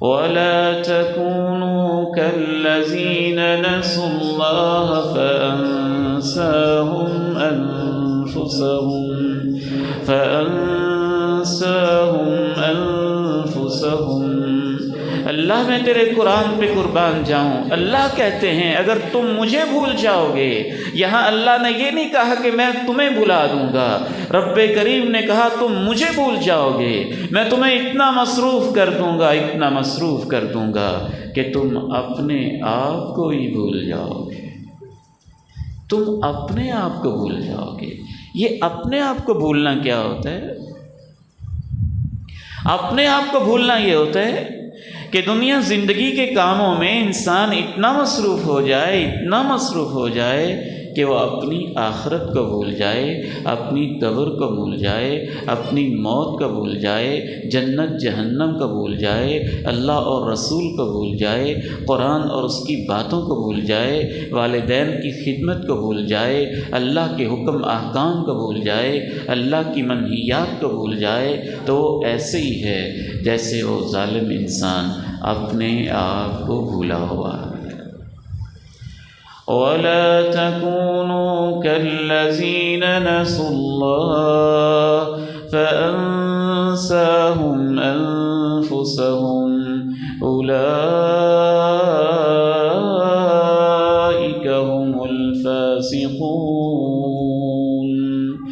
ولا تكونوا كالذين نسوا الله فأنساهم أنفسهم. اللہ میں تیرے قرآن پہ قربان جاؤں، اللہ کہتے ہیں اگر تم مجھے بھول جاؤ گے، یہاں اللہ نے یہ نہیں کہا کہ میں تمہیں بھلا دوں گا، رب کریم نے کہا تم مجھے بھول جاؤ گے، میں تمہیں اتنا مصروف کر دوں گا، اتنا مصروف کر دوں گا کہ تم اپنے آپ کو ہی بھول جاؤ گے. تم اپنے آپ کو بھول جاؤ گے. یہ اپنے آپ کو بھولنا کیا ہوتا ہے؟ اپنے آپ کو بھولنا یہ ہوتا ہے کہ دنیا زندگی کے کاموں میں انسان اتنا مصروف ہو جائے کہ وہ اپنی آخرت کو بھول جائے، اپنی قبر کو بھول جائے، اپنی موت کو بھول جائے، جنت جہنم کو بھول جائے، اللہ اور رسول کو بھول جائے، قرآن اور اس کی باتوں کو بھول جائے، والدین کی خدمت کو بھول جائے، اللہ کے حکم احکام کو بھول جائے، اللہ کی منہیات کو بھول جائے. تو وہ ایسے ہی ہے جیسے وہ ظالم انسان اپنے آپ کو بھولا ہوا ہے. وَلَا تَكُونُوا كَالَّذِينَ نَسُوا اللَّهَ فَأَنسَاهُمْ أَنفُسَهُمْ أُولَٰئِكَ